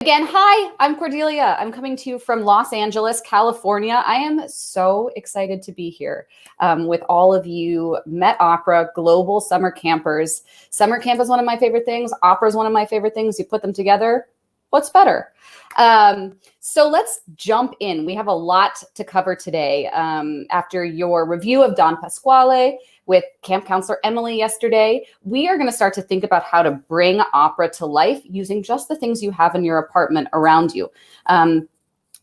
Again, hi, I'm Cordelia. I'm coming to you from Los Angeles, California. I am so excited to be here with all of you Met Opera Global Summer Campers. Summer camp is one of my favorite things. Opera is one of my favorite things. You put them together, what's better? So let's jump in. We have a lot to cover today. After your review of Don Pasquale with camp counselor Emily yesterday, we are going to start to think about how to bring opera to life using just the things you have in your apartment around you.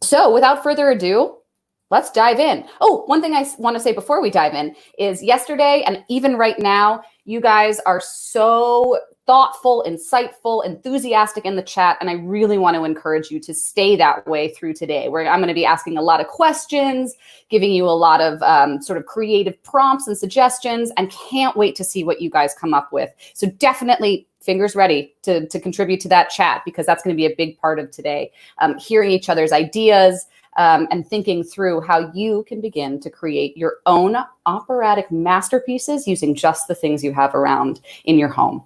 So without further ado, let's dive in. Oh, one thing I want to say before we dive in is yesterday and even right now, you guys are so thoughtful, insightful, enthusiastic in the chat, and I really want to encourage you to stay that way through today. I'm going to be asking a lot of questions, giving you a lot of sort of creative prompts and suggestions, and can't wait to see what you guys come up with. So definitely fingers ready to contribute to that chat, because that's going to be a big part of today, hearing each other's ideas, and thinking through how you can begin to create your own operatic masterpieces using just the things you have around in your home.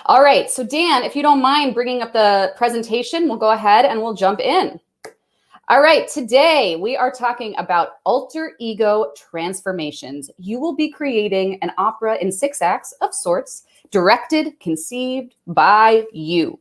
All right, so Dan, if you don't mind bringing up the presentation, we'll go ahead and we'll jump in. All right, today we are talking about alter ego transformations. You will be creating an opera in 6 acts of sorts, directed, conceived by you.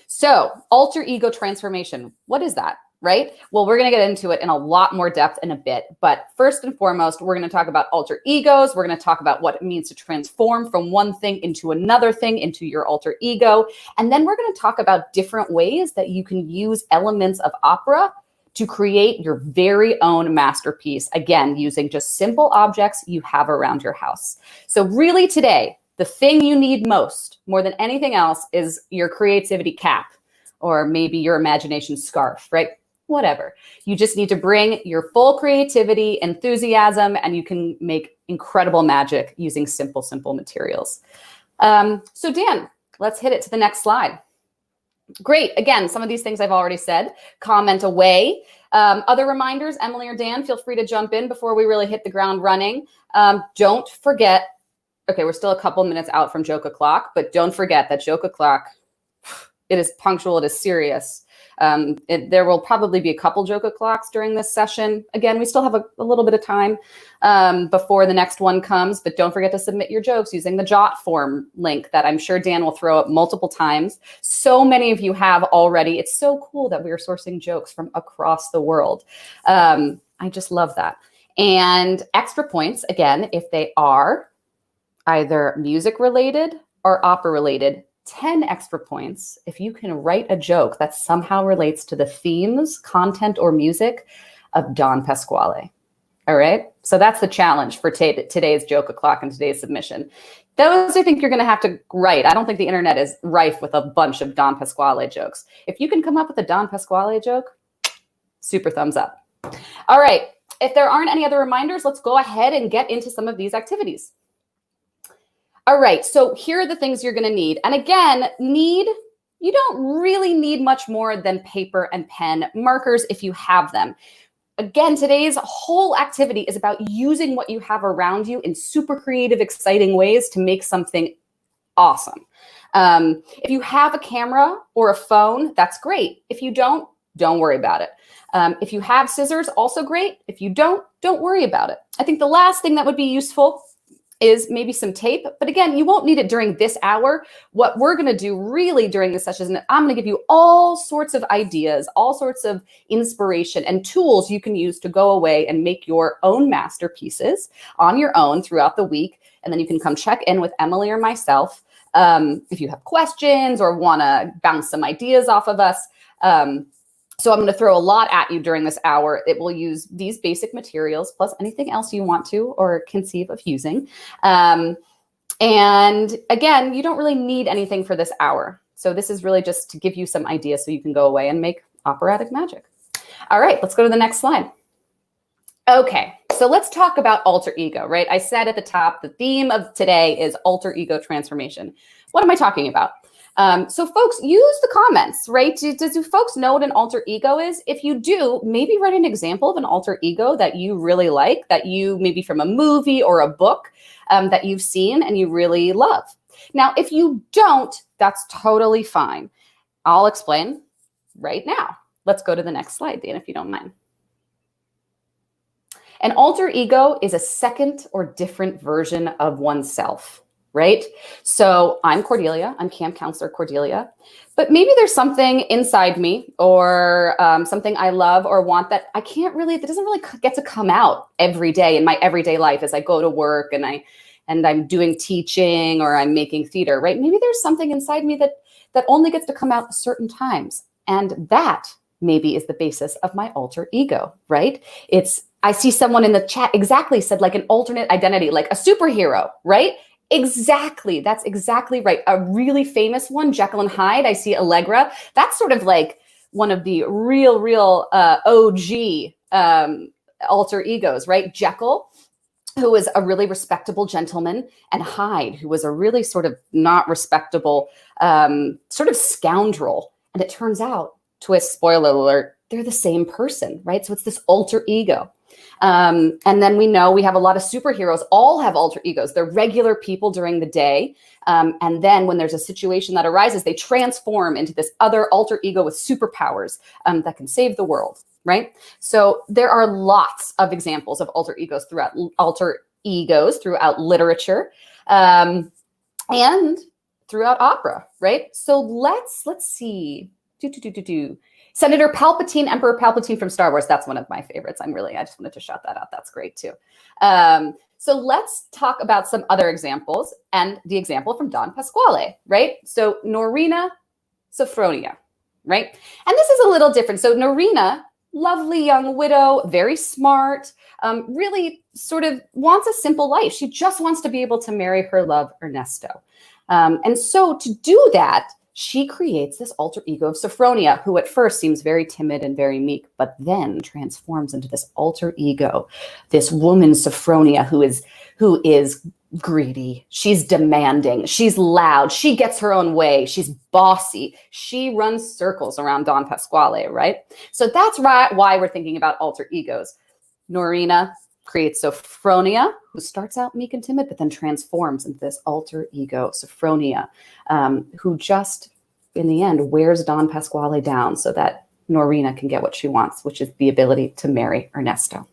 So alter ego transformation, what is that? Right? Well, we're going to get into it in a lot more depth in a bit. But first and foremost, we're going to talk about alter egos. We're going to talk about what it means to transform from one thing into another thing, into your alter ego. And then we're going to talk about different ways that you can use elements of opera to create your very own masterpiece. Again, using just simple objects you have around your house. So really today, the thing you need most, more than anything else, is your creativity cap, or maybe your imagination scarf, right? Whatever. You just need to bring your full creativity, enthusiasm, and you can make incredible magic using simple materials. So Dan, let's hit it to the next slide. Great. Again, some of these things I've already said. Comment away. Other reminders, Emily or Dan, feel free to jump in before we really hit the ground running. Don't forget, okay, we're still a couple minutes out from joke o'clock, but don't forget that joke o'clock, it is punctual, it is serious. There will probably be a couple joke o'clocks during this session. Again, we still have a little bit of time before the next one comes, but don't forget to submit your jokes using the Jot form link that I'm sure Dan will throw up multiple times. So many of you have already. It's so cool that we are sourcing jokes from across the world. I just love that. And extra points, again, if they are either music related or opera related. 10 extra points if you can write a joke that somehow relates to the themes, content, or music of Don Pasquale. All right? So that's the challenge for today's joke o'clock and today's submission. Those I think you're going to have to write. I don't think the internet is rife with a bunch of Don Pasquale jokes. If you can come up with a Don Pasquale joke, super thumbs up. All right. If there aren't any other reminders, let's go ahead and get into some of these activities. All right, so here are the things you're going to need. And again, you don't really need much more than paper and pen, markers if you have them. Again, today's whole activity is about using what you have around you in super creative, exciting ways to make something awesome. If you have a camera or a phone, that's great. If you don't worry about it. If you have scissors, also great. If you don't worry about it. I think the last thing that would be useful is maybe some tape. But again, you won't need it during this hour. What we're going to do really during this session is I'm going to give you all sorts of ideas, all sorts of inspiration and tools you can use to go away and make your own masterpieces on your own throughout the week. And then you can come check in with Emily or myself if you have questions or want to bounce some ideas off of us. So I'm going to throw a lot at you during this hour. It will use these basic materials plus anything else you want to or conceive of using. And again, you don't really need anything for this hour. So this is really just to give you some ideas so you can go away and make operatic magic. All right, let's go to the next slide. Okay, so let's talk about alter ego, right? I said at the top, the theme of today is alter ego transformation. What am I talking about? So folks, use the comments, right? Do folks know what an alter ego is? If you do, maybe write an example of an alter ego that you really like, that you maybe from a movie or a book that you've seen and you really love. Now, if you don't, that's totally fine. I'll explain right now. Let's go to the next slide, Dan, if you don't mind. An alter ego is a second or different version of oneself, right? So I'm Cordelia, I'm camp counselor Cordelia, but maybe there's something inside me or something I love or want that that doesn't really get to come out every day in my everyday life as I go to work and I'm doing teaching or I'm making theater, right? Maybe there's something inside me that only gets to come out certain times. And that maybe is the basis of my alter ego, right? I see someone in the chat exactly said like an alternate identity, like a superhero, right? Exactly. That's exactly right. A really famous one, Jekyll and Hyde. I see Allegra. That's sort of like one of the real OG alter egos, right? Jekyll, who was a really respectable gentleman, and Hyde, who was a really sort of not respectable sort of scoundrel. And it turns out, twist, spoiler alert, they're the same person, right? So it's this alter ego. And then we know we have a lot of superheroes, all have alter egos. They're regular people during the day. And then when there's a situation that arises, they transform into this other alter ego with superpowers that can save the world, right? So there are lots of examples of alter egos throughout literature and throughout opera, right? So let's see. Senator Palpatine, Emperor Palpatine from Star Wars. That's one of my favorites. I just wanted to shout that out. That's great too. So let's talk about some other examples and the example from Don Pasquale, right? So Nerina, Sophronia, right? And this is a little different. So Nerina, lovely young widow, very smart, really sort of wants a simple life. She just wants to be able to marry her love, Ernesto. And so to do that, she creates this alter ego of Sophronia, who at first seems very timid and very meek, but then transforms into this alter ego, this woman Sophronia who is greedy. She's demanding. She's loud. She gets her own way. She's bossy. She runs circles around Don Pasquale, right? So that's why we're thinking about alter egos. Nerina creates Sophronia, who starts out meek and timid, but then transforms into this alter ego, Sophronia, who just, in the end, wears Don Pasquale down so that Nerina can get what she wants, which is the ability to marry Ernesto,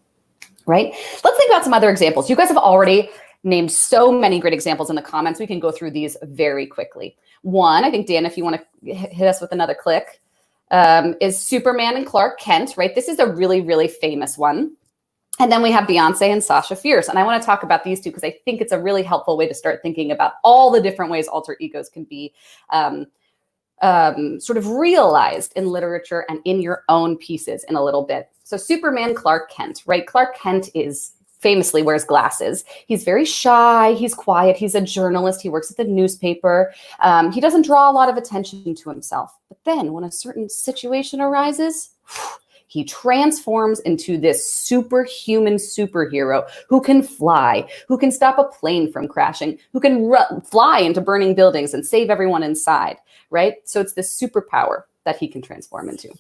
right? Let's think about some other examples. You guys have already named so many great examples in the comments. We can go through these very quickly. One, I think, Dan, if you want to hit us with another click, is Superman and Clark Kent, right? This is a really, really famous one. And then we have Beyonce and Sasha Fierce. And I want to talk about these two because I think it's a really helpful way to start thinking about all the different ways alter egos can be sort of realized in literature and in your own pieces in a little bit. So Superman, Clark Kent, right? Clark Kent famously wears glasses. He's very shy. He's quiet. He's a journalist. He works at the newspaper. He doesn't draw a lot of attention to himself. But then when a certain situation arises, he transforms into this superhuman superhero who can fly, who can stop a plane from crashing, who can fly into burning buildings and save everyone inside, right? So it's this superpower that he can transform into.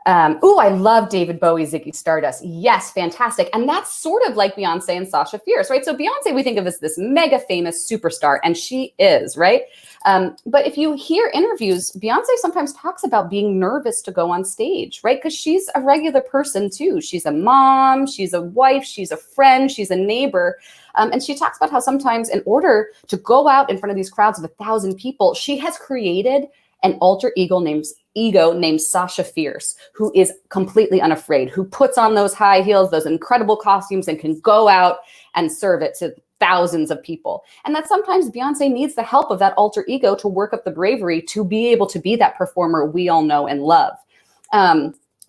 I love David Bowie's Ziggy Stardust. Yes, fantastic. And that's sort of like Beyonce and Sasha Fierce, right? So Beyonce we think of as this mega famous superstar, and she is, right? But if you hear interviews, Beyonce sometimes talks about being nervous to go on stage, right? Because she's a regular person too. She's a mom, she's a wife, she's a friend, she's a neighbor. And she talks about how sometimes in order to go out in front of these crowds of 1,000 people, she has created an alter ego named Sasha Fierce, who is completely unafraid, who puts on those high heels, those incredible costumes, and can go out and serve it to thousands of people. And that sometimes Beyonce needs the help of that alter ego to work up the bravery to be able to be that performer we all know and love.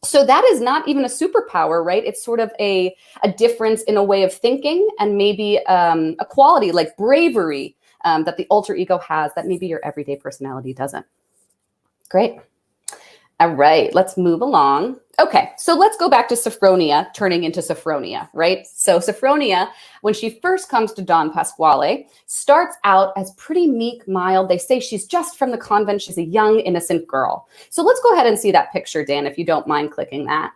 So that is not even a superpower, right? It's sort of a difference in a way of thinking and maybe a quality like bravery that the alter ego has that maybe your everyday personality doesn't. Great. All right, let's move along. Okay, so let's go back to Sophronia turning into Sophronia, right? So Sophronia, when she first comes to Don Pasquale, starts out as pretty meek, mild. They say she's just from the convent. She's a young, innocent girl. So let's go ahead and see that picture, Dan, if you don't mind clicking that.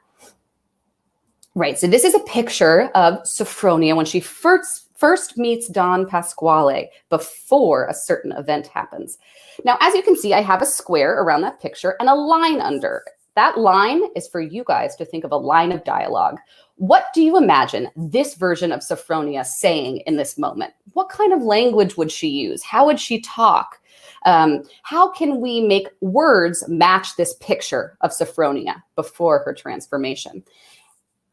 Right. So this is a picture of Sophronia when she first meets Don Pasquale before a certain event happens. Now, as you can see, I have a square around that picture and a line under. That line is for you guys to think of a line of dialogue. What do you imagine this version of Sophronia saying in this moment? What kind of language would she use? How would she talk? How can we make words match this picture of Sophronia before her transformation?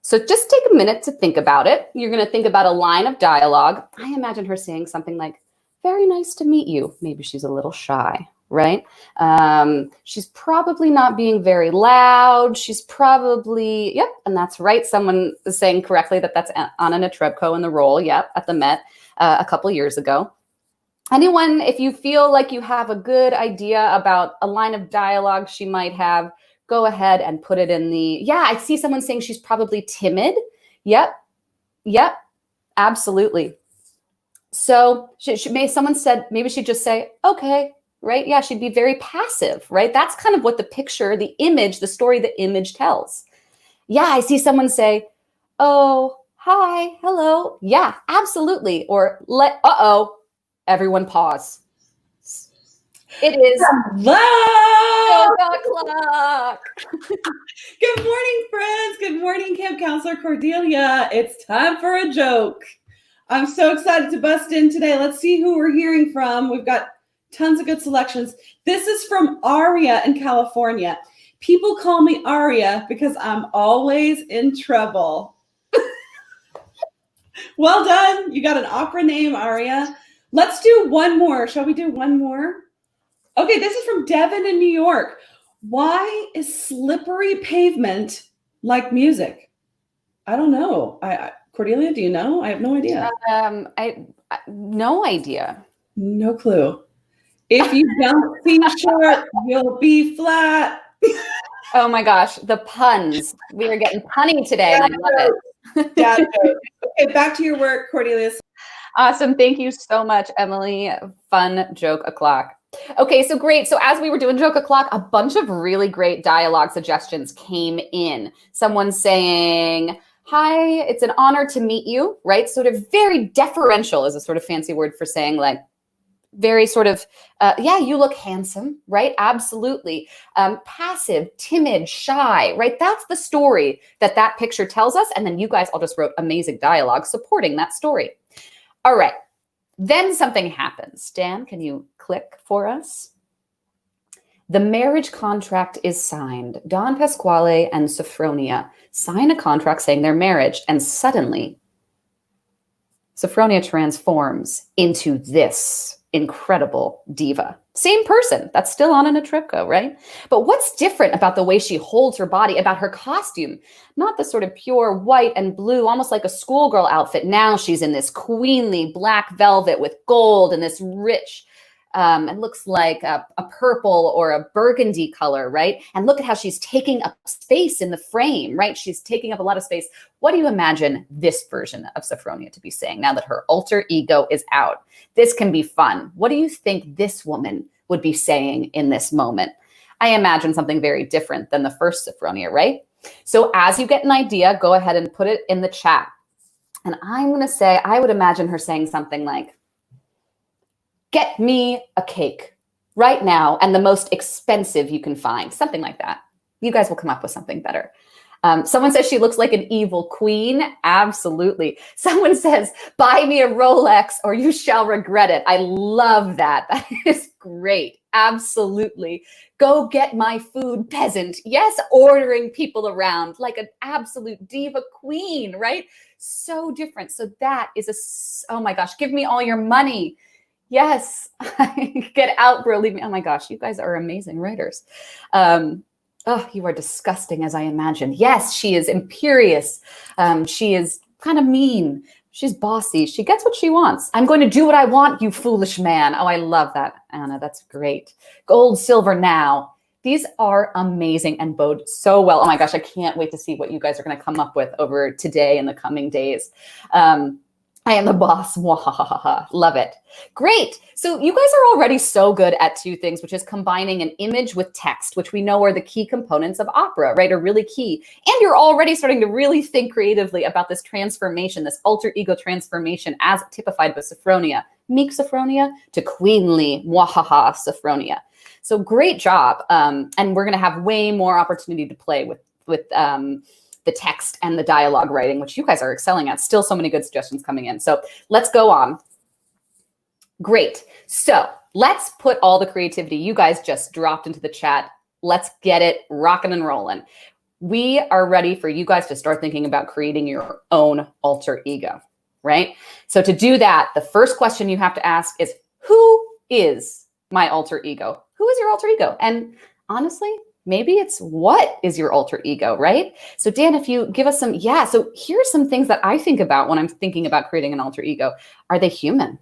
So just take a minute to think about it. You're going to think about a line of dialogue. I imagine her saying something like, very nice to meet you. Maybe she's a little shy, right? She's probably not being very loud. She's probably, yep, and that's right. Someone is saying correctly that that's Anna Netrebko in the role, yep, at the Met a couple years ago. Anyone, if you feel like you have a good idea about a line of dialogue she might have, go ahead and put it in the, yeah, I see someone saying she's probably timid. Yep, absolutely. So someone said, maybe she'd just say, okay, right? Yeah, she'd be very passive, right? That's kind of what the picture, the image, the story, the image tells. Yeah, I see someone say, oh, hi, hello. Yeah, absolutely. Or uh-oh, everyone pause. It is Hello! o'clock. Good morning, friends. Good morning, Camp Counselor Cordelia. It's time for a joke. I'm so excited to bust in today. Let's see who we're hearing from. We've got tons of good selections. This is from Aria in California. People call me Aria because I'm always in trouble. Well done. You got an opera name, Aria. Let's do one more. Shall we do one more? Okay, this is from Devin in New York. Why is slippery pavement like music? I don't know. Cordelia, do you know? I have no idea. No idea. No clue. If you don't see short, you'll be flat. Oh my gosh, the puns. We are getting punny today, and I love it. Yeah. Okay, back to your work, Cordelia. Awesome. Thank you so much, Emily. Fun joke o'clock. Okay, so great. So as we were doing joke o'clock, a bunch of really great dialogue suggestions came in. Someone saying, hi, it's an honor to meet you, right? Sort of very deferential is a sort of fancy word for saying like, very sort of, yeah, you look handsome, right? Absolutely. Passive, timid, shy, right? That's the story that picture tells us. And then you guys all just wrote amazing dialogue supporting that story. All right. Then something happens. Dan, can you click for us? The marriage contract is signed. Don Pasquale and Sophronia sign a contract saying they're married, and suddenly Sophronia transforms into this incredible diva. Same person. That's still Anna Netrebko, right? But what's different about the way she holds her body, about her costume? Not the sort of pure white and blue, almost like a schoolgirl outfit. Now she's in this queenly black velvet with gold and this rich, it looks like a purple or a burgundy color, right? And look at how she's taking up space in the frame, right? She's taking up a lot of space. What do you imagine this version of Sophronia to be saying now that her alter ego is out? This can be fun. What do you think this woman would be saying in this moment? I imagine something very different than the first Sophronia, right? So as you get an idea, go ahead and put it in the chat. And I'm going to say, I would imagine her saying something like, get me a cake right now and the most expensive you can find. Something like that. You guys will come up with something better. Someone says she looks like an evil queen. Absolutely. Someone says, buy me a Rolex or you shall regret it. I love that. That is great. Absolutely. Go get my food, peasant. Yes, ordering people around like an absolute diva queen, right? So different. So that is oh my gosh, give me all your money. Yes, get out, bro. Leave me. Oh my gosh, you guys are amazing writers. Oh, you are disgusting as I imagined. Yes, she is imperious. She is kind of mean. She's bossy. She gets what she wants. I'm going to do what I want, you foolish man. Oh, I love that, Anna. That's great. Gold, silver now. These are amazing and bode so well. Oh my gosh, I can't wait to see what you guys are going to come up with over today and the coming days. I am the boss. Mwahaha. Love it. Great. So you guys are already so good at two things, which is combining an image with text, which we know are the key components of opera, right? Are really key. And you're already starting to really think creatively about this transformation, this alter ego transformation as typified with Sophronia, meek Sophronia to queenly Mwahaha Sophronia. So great job. And we're going to have way more opportunity to play with the text and the dialogue writing, which you guys are excelling at. Still so many good suggestions coming in. So let's go on. Great. So let's put all the creativity you guys just dropped into the chat. Let's get it rocking and rolling. We are ready for you guys to start thinking about creating your own alter ego, right? So to do that, the first question you have to ask is, who is my alter ego? Who is your alter ego? And honestly, maybe it's what is your alter ego, right? So Dan, if you give us some, so here's some things that I think about when I'm thinking about creating an alter ego. Are they human,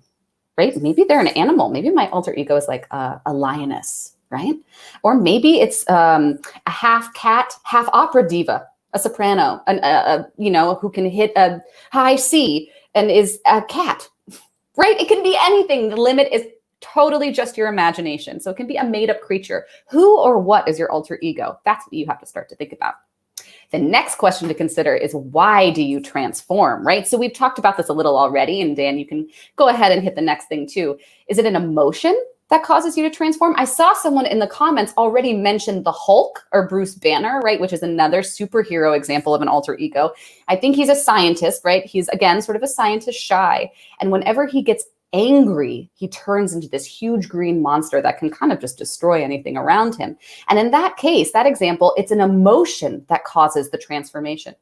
right? Maybe they're an animal. Maybe my alter ego is like a lioness, right? Or maybe it's a half cat, half opera diva, a soprano, who can hit a high C and is a cat, right? It can be anything. The limit is totally just your imagination. So it can be a made-up creature. Who or what is your alter ego? That's what you have to start to think about. The next question to consider is, why do you transform, right? So we've talked about this a little already, and Dan, you can go ahead and hit the next thing too. Is it an emotion that causes you to transform? I saw someone in the comments already mention the Hulk or Bruce Banner, right? Which is another superhero example of an alter ego. I think he's a scientist, right? He's, again, sort of a scientist shy. And whenever he gets angry, he turns into this huge green monster that can kind of just destroy anything around him. And in that case, that example, it's an emotion that causes the transformation.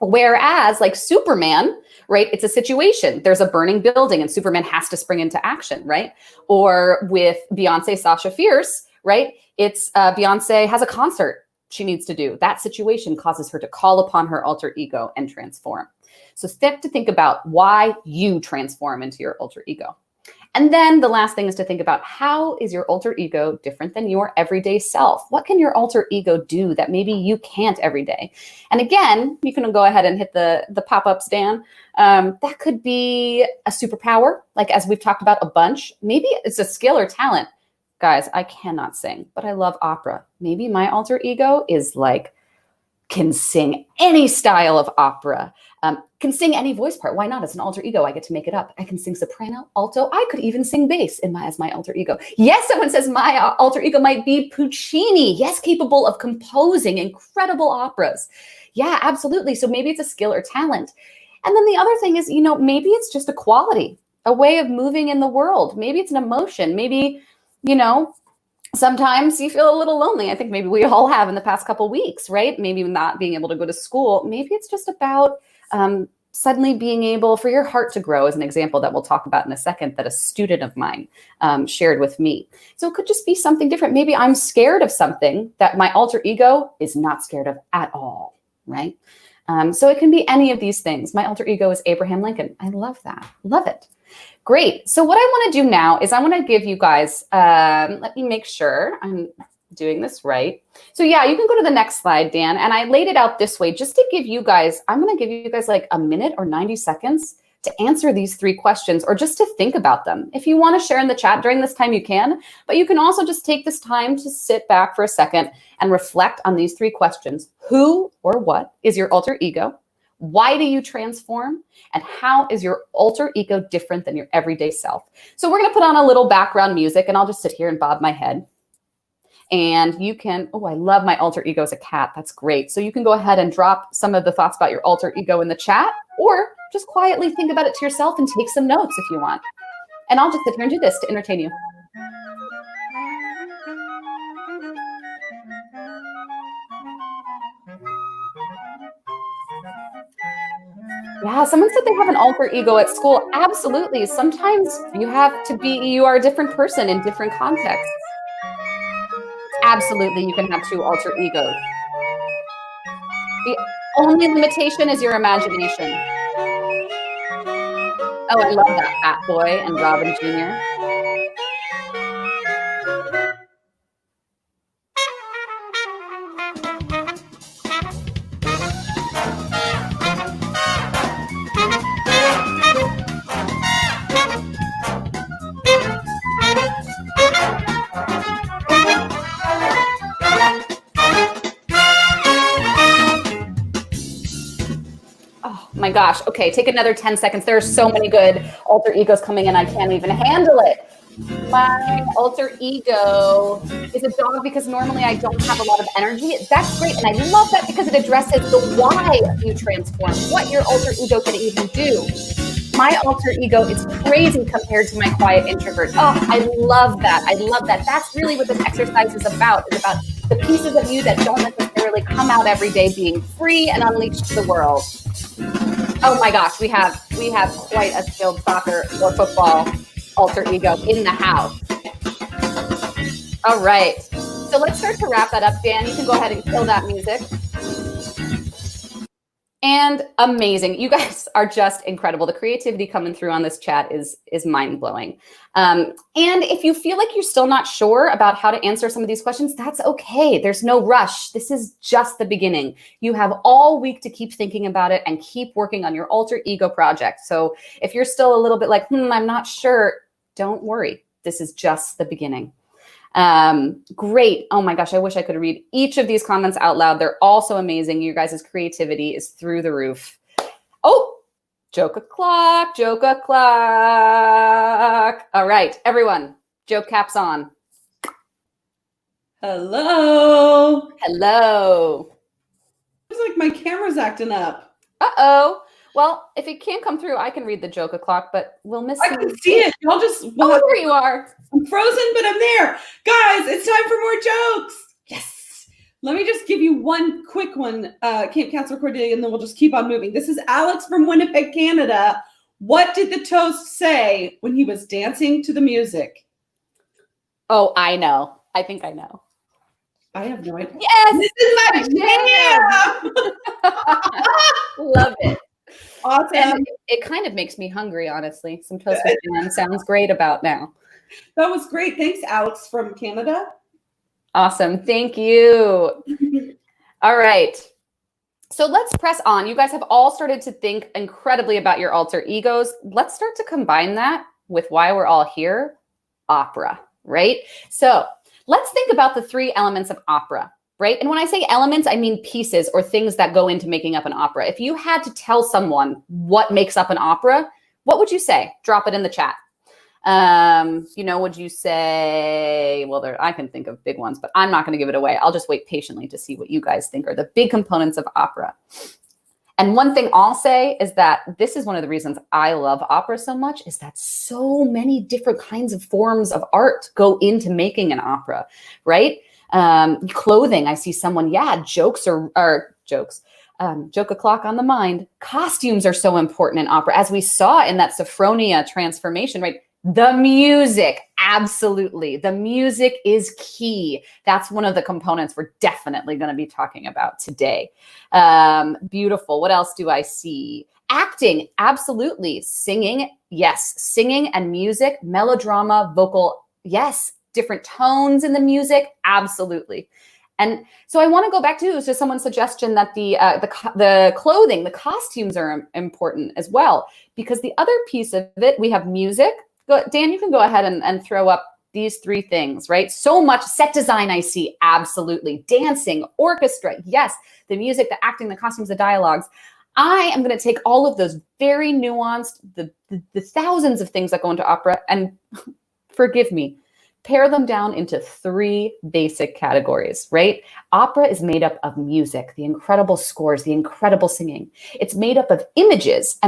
Whereas like Superman, right, it's a situation. There's a burning building and Superman has to spring into action, right? Or with Beyonce, Sasha Fierce, right? It's Beyonce has a concert she needs to do. That situation causes her to call upon her alter ego and transform. So step to think about why you transform into your alter ego. And then the last thing is to think about, how is your alter ego different than your everyday self? What can your alter ego do that maybe you can't every day? And again, you can go ahead and hit the pop-ups, Dan. That could be a superpower, like as we've talked about a bunch. Maybe it's a skill or talent. Guys, I cannot sing, but I love opera. Maybe my alter ego is like, can sing any style of opera, can sing any voice part. Why not? It's an alter ego. I get to make it up. I can sing soprano, alto. I could even sing bass as my alter ego. Yes, someone says my alter ego might be Puccini. Yes, capable of composing incredible operas. Yeah, absolutely. So maybe it's a skill or talent. And then the other thing is, maybe it's just a quality, a way of moving in the world. Maybe it's an emotion. Maybe, sometimes you feel a little lonely. I think maybe we all have in the past couple weeks, right? Maybe not being able to go to school. Maybe it's just about suddenly being able for your heart to grow, as an example that we'll talk about in a second, that a student of mine shared with me. So it could just be something different. Maybe I'm scared of something that my alter ego is not scared of at all, right? So it can be any of these things. My alter ego is Abraham Lincoln. I love that. Love it. Great. So what I want to do now is I want to give you guys, let me make sure I'm doing this right. So yeah, you can go to the next slide, Dan. And I laid it out this way just to give you guys, I'm going to give you guys like a minute or 90 seconds to answer these 3 questions or just to think about them. If you want to share in the chat during this time, you can, but you can also just take this time to sit back for a second and reflect on these 3 questions. Who or what is your alter ego? Why do you transform? And how is your alter ego different than your everyday self? So we're going to put on a little background music and I'll just sit here and bob my head. And you can, I love my alter ego as a cat. That's great. So you can go ahead and drop some of the thoughts about your alter ego in the chat, or just quietly think about it to yourself and take some notes if you want. And I'll just sit here and do this to entertain you. Yeah, someone said they have an alter ego at school. Absolutely. Sometimes you are a different person in different contexts. Absolutely, you can have 2 alter egos. The only limitation is your imagination. Oh, I love that, Fat Boy and Robin Jr. Oh my gosh. Okay, take another 10 seconds. There are so many good alter egos coming in. I can't even handle it. My alter ego is a dog because normally I don't have a lot of energy. That's great. And I love that because it addresses the why you transform, what your alter ego can even do. My alter ego is crazy compared to my quiet introvert. Oh, I love that. I love that. That's really what this exercise is about. It's about the pieces of you that don't necessarily come out every day being free and unleashed to the world. Oh my gosh, we have quite a skilled soccer or football alter ego in the house. All right. So let's start to wrap that up. Dan, you can go ahead and kill that music. And amazing. You guys are just incredible. The creativity coming through on this chat is mind-blowing. And if you feel like you're still not sure about how to answer some of these questions, that's okay. There's no rush. This is just the beginning. You have all week to keep thinking about it and keep working on your alter ego project. So if you're still a little bit like, I'm not sure, don't worry. This is just the beginning. Great. Oh my gosh, I wish I could read each of these comments out loud. They're all so amazing. You guys' creativity is through the roof. Oh, joke o'clock, joke o'clock. All right, everyone, joke caps on. Hello. Hello. Looks like my camera's acting up. Uh-oh. Well, if it can't come through, I can read the joke o'clock, but we'll miss I can see it. Y'all just... Oh, there you are. I'm frozen, but I'm there. Guys, it's time for more jokes. Yes. Let me just give you one quick one, Camp Counselor Cordelia, and then we'll just keep on moving. This is Alex from Winnipeg, Canada. What did the toast say when he was dancing to the music? Oh, I know. I think I know. I have no idea. Yes! This is my jam! Love it. Awesome. And it kind of makes me hungry, honestly. Some toast with jam sounds great about now. That was great. Thanks, Alex from Canada. Awesome. Thank you. All right. So let's press on. You guys have all started to think incredibly about your alter egos. Let's start to combine that with why we're all here, opera, right? So let's think about the three elements of opera. Right? And when I say elements, I mean pieces or things that go into making up an opera. If you had to tell someone what makes up an opera, what would you say? Drop it in the chat. Would you say, well, I can think of big ones, but I'm not going to give it away. I'll just wait patiently to see what you guys think are the big components of opera. And one thing I'll say is that this is one of the reasons I love opera so much is that so many different kinds of forms of art go into making an opera, right? Clothing, I see someone, jokes are jokes. Joke o'clock on the mind. Costumes are so important in opera, as we saw in that Sophronia transformation, right? The music, absolutely. The music is key. That's one of the components we're definitely going to be talking about today. Beautiful. What else do I see? Acting, absolutely. Singing, yes. Singing and music, melodrama, vocal, yes. Different tones in the music, absolutely. And so I want to go back to someone's suggestion that the clothing, the costumes are important as well, because the other piece of it, we have music. Dan, you can go ahead and throw up these three things, right? So much set design I see, absolutely. Dancing, orchestra, yes. The music, the acting, the costumes, the dialogues. I am going to take all of those very nuanced, the thousands of things that go into opera, and forgive me, pare them down into three basic categories, right? Opera is made up of music, the incredible scores, the incredible singing. It's made up of images,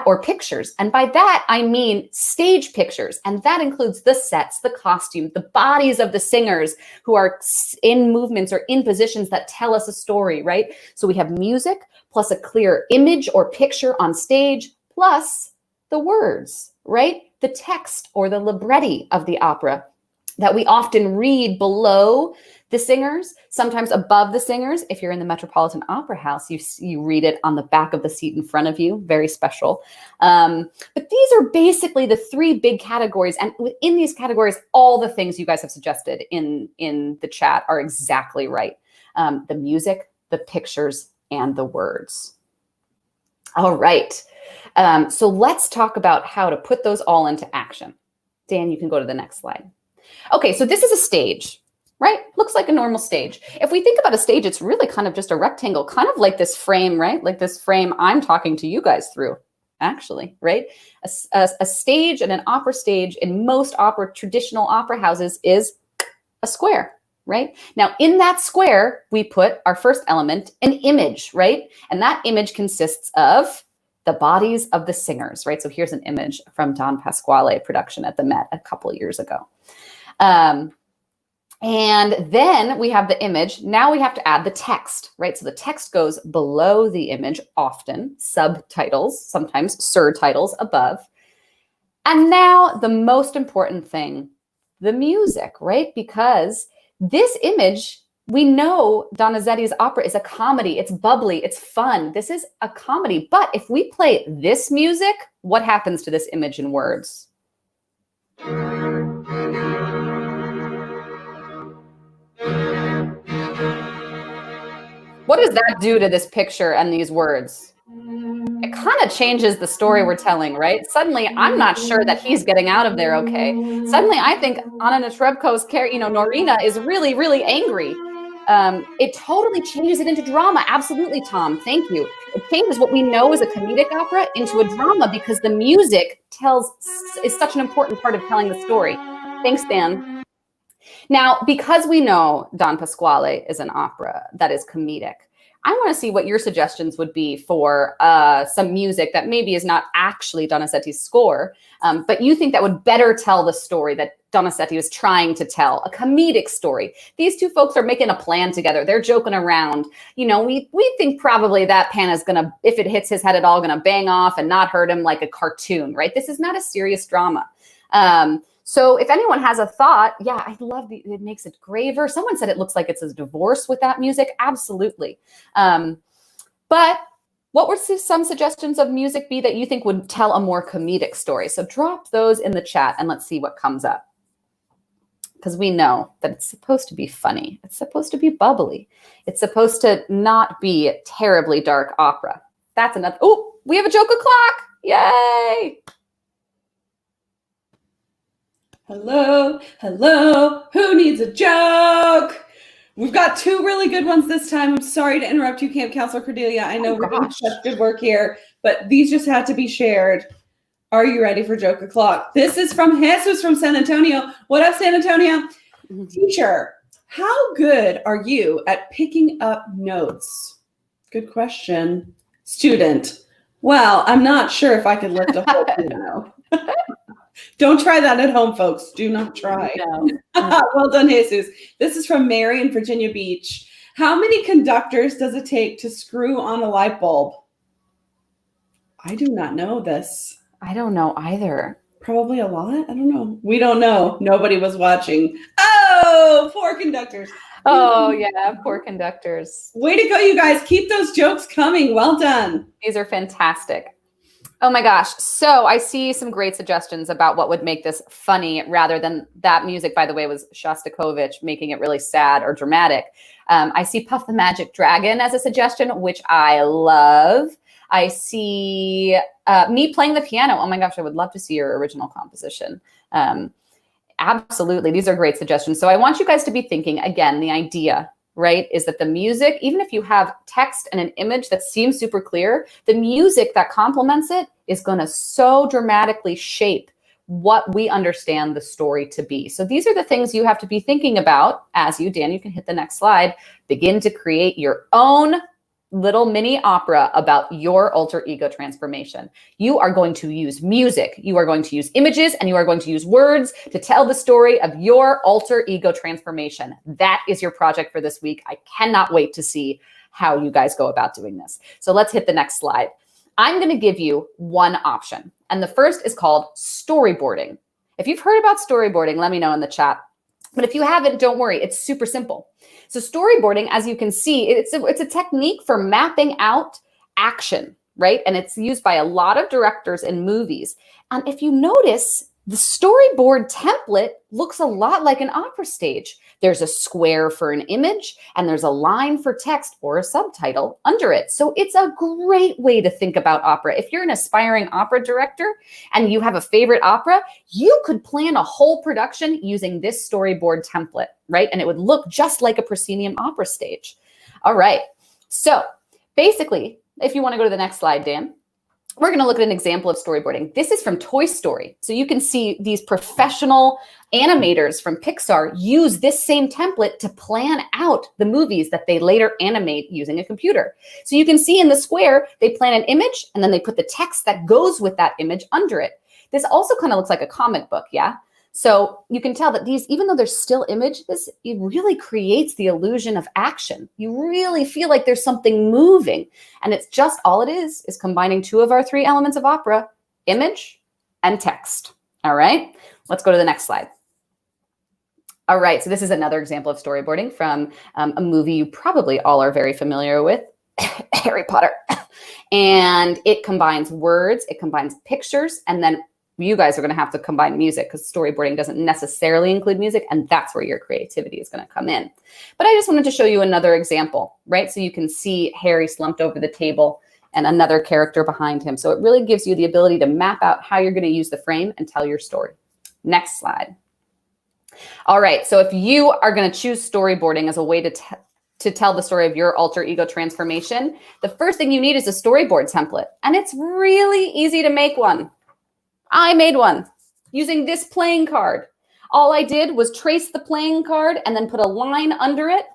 or pictures. And by that, I mean stage pictures. And that includes the sets, the costume, the bodies of the singers who are in movements or in positions that tell us a story, right? So we have music plus a clear image or picture on stage, plus the words, right? The text or the libretti of the opera that we often read below the singers, sometimes above the singers. If you're in the Metropolitan Opera House, you read it on the back of the seat in front of you. Very special. But these are basically the three big categories. And within these categories, all the things you guys have suggested in the chat are exactly right. The music, the pictures, and the words. All right. So let's talk about how to put those all into action. Dan, you can go to the next slide. Okay, so this is a stage, right? Looks like a normal stage. If we think about a stage, it's really kind of just a rectangle, kind of like this frame, right? Like this frame I'm talking to you guys through, actually, right? A stage and an opera stage in most traditional opera houses is a square, right? Now, in that square, we put our first element, an image, right? And that image consists of the bodies of the singers, right? So here's an image from Don Pasquale production at the Met a couple of years ago. And then we have the image. Now we have to add the text, right? So the text goes below the image, often subtitles, sometimes surtitles above. And now the most important thing, the music, right? Because this image, we know Donizetti's opera is a comedy. It's bubbly. It's fun. This is a comedy. But if we play this music, what happens to this image in words? What does that do to this picture and these words? It kind of changes the story we're telling, right? Suddenly, I'm not sure that he's getting out of there okay. Suddenly, I think Anna Netrebko's character, Nerina, is really, really angry. It totally changes it into drama. Absolutely, Tom. Thank you. It changes what we know as a comedic opera into a drama because the music is such an important part of telling the story. Thanks, Dan. Now, because we know Don Pasquale is an opera that is comedic, I want to see what your suggestions would be for some music that maybe is not actually Donizetti's score, but you think that would better tell the story that Donizetti was trying to tell, a comedic story. These two folks are making a plan together. They're joking around. We think probably that pan is going to, if it hits his head at all, going to bang off and not hurt him like a cartoon, right? This is not a serious drama. So if anyone has a thought, yeah, I love it makes it graver. Someone said it looks like it's a divorce with that music. Absolutely. But what would some suggestions of music be that you think would tell a more comedic story? So drop those in the chat and let's see what comes up. Because we know that it's supposed to be funny. It's supposed to be bubbly. It's supposed to not be a terribly dark opera. That's another. Oh, we have a joke o'clock. Yay. Hello, hello, who needs a joke? We've got two really good ones this time. I'm sorry to interrupt you, Camp Counselor Cordelia. I know we're doing such good work here, but these just had to be shared. Are you ready for joke o'clock? This is from Jesus from San Antonio. What up, San Antonio? Teacher, how good are you at picking up notes? Good question. Student, well, I'm not sure if I could lift a whole piano. Don't try that at home, folks. Do not try. No. Well done, Jesus. This is from Mary in Virginia Beach. How many conductors does it take to screw on a light bulb? I do not know this. I don't know either. Probably a lot. I don't know. We don't know. Nobody was watching. Oh, poor conductors. Oh, yeah, poor conductors. Way to go, you guys. Keep those jokes coming. Well done. These are fantastic. Oh my gosh. So I see some great suggestions about what would make this funny rather than that music, by the way, was Shostakovich making it really sad or dramatic. I see Puff the Magic Dragon as a suggestion, which I love. I see me playing the piano. Oh my gosh, I would love to see your original composition. Absolutely. These are great suggestions. So I want you guys to be thinking, again, the idea, right, is that the music, even if you have text and an image that seems super clear, the music that complements it is going to so dramatically shape what we understand the story to be. So these are the things you have to be thinking about as you, Dan, you can hit the next slide, begin to create your own little mini opera about your alter ego transformation. You are going to use music, you are going to use images, and you are going to use words to tell the story of your alter ego transformation. That is your project for this week. I cannot wait to see how you guys go about doing this. So let's hit the next slide. I'm going to give you one option, and the first is called storyboarding. If you've heard about storyboarding, let me know in the chat. But if you haven't, don't worry. It's super simple. So storyboarding, as you can see, it's a technique for mapping out action, right? And it's used by a lot of directors in movies. And if you notice, The storyboard template looks a lot like an opera stage. There's a square for an image, and there's a line for text or a subtitle under it. So it's a great way to think about opera. If you're an aspiring opera director and you have a favorite opera, you could plan a whole production using this storyboard template, right? And it would look just like a proscenium opera stage. All right. So basically, if you want to go to the next slide, Dan, we're going to look at an example of storyboarding. This is from Toy Story. So you can see these professional animators from Pixar use this same template to plan out the movies that they later animate using a computer. So you can see in the square, they plan an image and then they put the text that goes with that image under it. This also kind of looks like a comic book, yeah? So you can tell that these, even though they're still images, it really creates the illusion of action. You really feel like there's something moving. And it's just all it is combining two of our three elements of opera, image and text. All right, let's go to the next slide. All right, so this is another example of storyboarding from a movie you probably all are very familiar with, Harry Potter. And it combines words, it combines pictures, and then you guys are going to have to combine music because storyboarding doesn't necessarily include music, and that's where your creativity is going to come in. But I just wanted to show you another example, right? So you can see Harry slumped over the table and another character behind him. So it really gives you the ability to map out how you're going to use the frame and tell your story. Next slide. All right, so if you are going to choose storyboarding as a way to tell the story of your alter ego transformation, the first thing you need is a storyboard template, and it's really easy to make one. I made one using this playing card. All I did was trace the playing card and then put a line under it.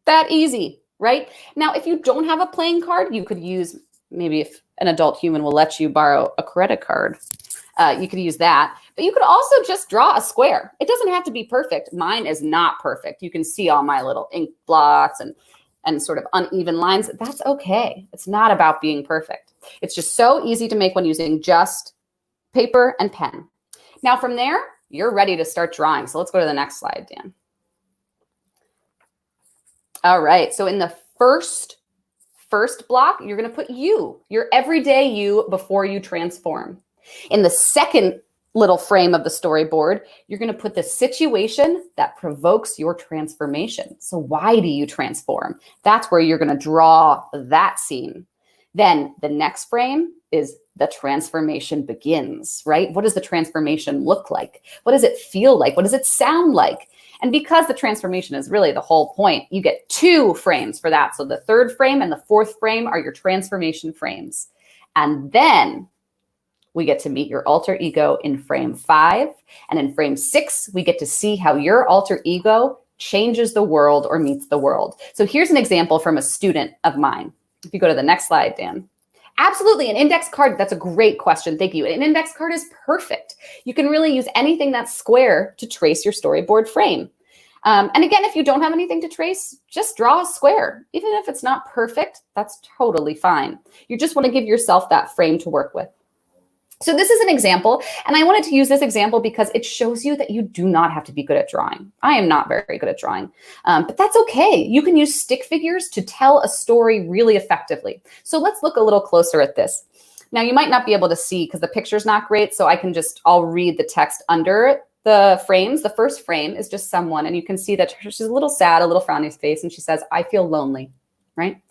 That easy, right? Now, if you don't have a playing card, you could use, maybe if an adult human will let you borrow a credit card, you could use that. But you could also just draw a square. It doesn't have to be perfect. Mine is not perfect. You can see all my little ink blots and sort of uneven lines. That's okay. It's not about being perfect. It's just so easy to make one using just paper and pen. Now from there, you're ready to start drawing. So let's go to the next slide, Dan. All right, so in the first block, you're gonna put you, your everyday you before you transform. In the second little frame of the storyboard, you're going to put the situation that provokes your transformation. So why do you transform? That's where you're going to draw that scene. Then the next frame is the transformation begins, right? What does the transformation look like? What does it feel like? What does it sound like? And because the transformation is really the whole point, you get 2 frames for that. So the third frame and the fourth frame are your transformation frames. And then we get to meet your alter ego in frame 5. And in frame 6, we get to see how your alter ego changes the world or meets the world. So here's an example from a student of mine. If you go to the next slide, Dan. Absolutely, an index card. That's a great question. Thank you. An index card is perfect. You can really use anything that's square to trace your storyboard frame. And again, if you don't have anything to trace, just draw a square. Even if it's not perfect, that's totally fine. You just want to give yourself that frame to work with. So this is an example, and I wanted to use this example because it shows you that you do not have to be good at drawing. I am not very good at drawing, but that's okay. You can use stick figures to tell a story really effectively. So let's look a little closer at this. Now you might not be able to see because the picture's not great, so I'll read the text under the frames. The first frame is just someone, and you can see that she's a little sad, a little frowny face, and she says, "I feel lonely," right?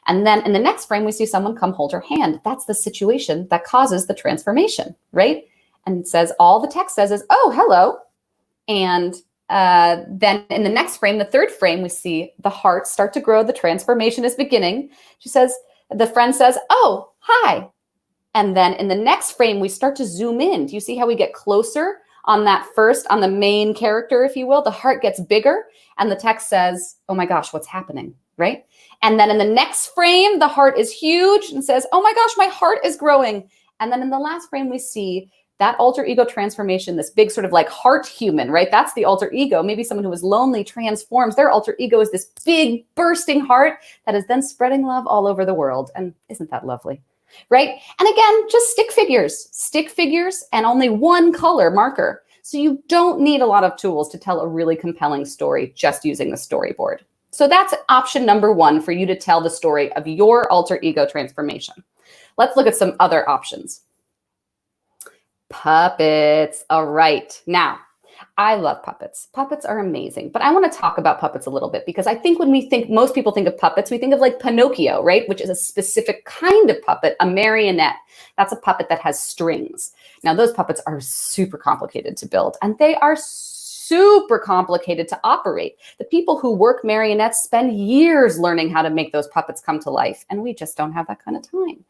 And then in the next frame, we see someone come hold her hand. That's the situation that causes the transformation, right? And it says, all the text says is, "Oh, hello." And then in the next frame, the third frame, we see the heart start to grow. The transformation is beginning. The friend says, "Oh, hi." And then in the next frame, we start to zoom in. Do you see how we get closer on the main character, if you will? The heart gets bigger and the text says, "Oh my gosh, what's happening?" Right? And then in the next frame, the heart is huge and says, "Oh my gosh, my heart is growing." And then in the last frame, we see that alter ego transformation, this big sort of like heart human, right? That's the alter ego. Maybe someone who is lonely transforms. Their alter ego is this big bursting heart that is then spreading love all over the world. And isn't that lovely? Right? And again, just stick figures and only one color marker. So you don't need a lot of tools to tell a really compelling story just using the storyboard. So that's option number 1 for you to tell the story of your alter ego transformation. Let's look at some other options. Puppets. All right. Now, I love puppets. Puppets are amazing, but I want to talk about puppets a little bit because I think when most people think of puppets, we think of like Pinocchio, right? Which is a specific kind of puppet, a marionette. That's a puppet that has strings. Now, those puppets are super complicated to build, and they are super complicated to operate. The people who work marionettes spend years learning how to make those puppets come to life, and we just don't have that kind of time.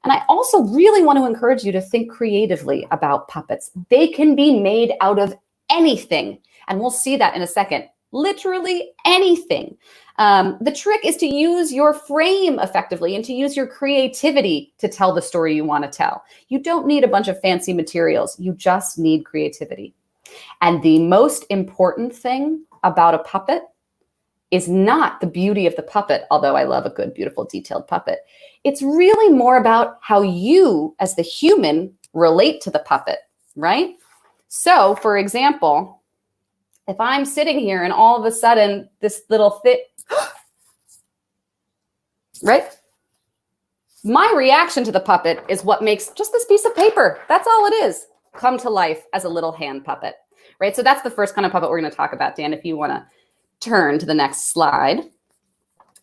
And I also really want to encourage you to think creatively about puppets. They can be made out of anything. And we'll see that in a second. Literally anything. The trick is to use your frame effectively and to use your creativity to tell the story you want to tell. You don't need a bunch of fancy materials. You just need creativity. And the most important thing about a puppet is not the beauty of the puppet, although I love a good, beautiful, detailed puppet. It's really more about how you, as the human, relate to the puppet, right? So, for example, if I'm sitting here and all of a sudden this little right? My reaction to the puppet is what makes just this piece of paper, that's all it is, come to life as a little hand puppet, right? So that's the first kind of puppet we're going to talk about, Dan, if you want to turn to the next slide.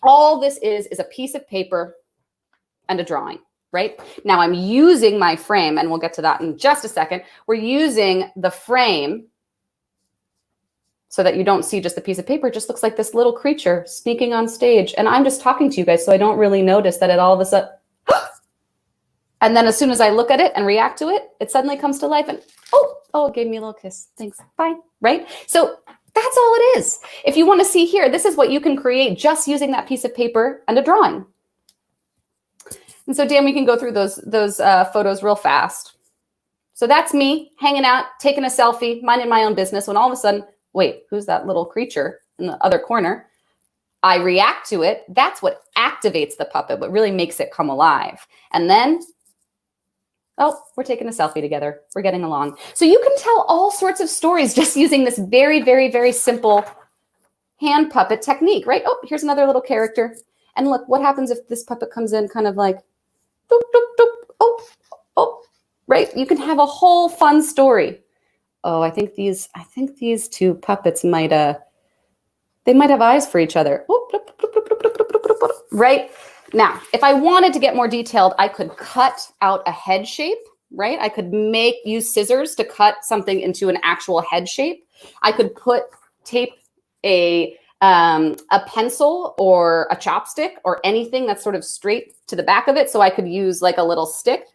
All this is a piece of paper and a drawing. Right? Now I'm using my frame, and we'll get to that in just a second. We're using the frame so that you don't see just the piece of paper. It just looks like this little creature sneaking on stage. And I'm just talking to you guys, so I don't really notice that it all of a sudden, and then as soon as I look at it and react to it, it suddenly comes to life and, oh, it gave me a little kiss. Thanks, bye, right? So that's all it is. If you want to see here, this is what you can create just using that piece of paper and a drawing. And so, Dan, we can go through those photos real fast. So that's me hanging out, taking a selfie, minding my own business, when all of a sudden, wait, who's that little creature in the other corner? I react to it. That's what activates the puppet, what really makes it come alive. And then, oh, we're taking a selfie together. We're getting along. So you can tell all sorts of stories just using this very, very, very simple hand puppet technique, right? Oh, here's another little character. And look, what happens if this puppet comes in kind of like, doop, doop, doop, oh, right? You can have a whole fun story. Oh, I think these two puppets might have eyes for each other. Oh, doop, doop, doop, doop, doop, doop, doop, doop. Right? Now, if I wanted to get more detailed, I could cut out a head shape, right? I could use scissors to cut something into an actual head shape. I could tape a pencil or a chopstick or anything that's sort of straight to the back of it, so I could use like a little stick.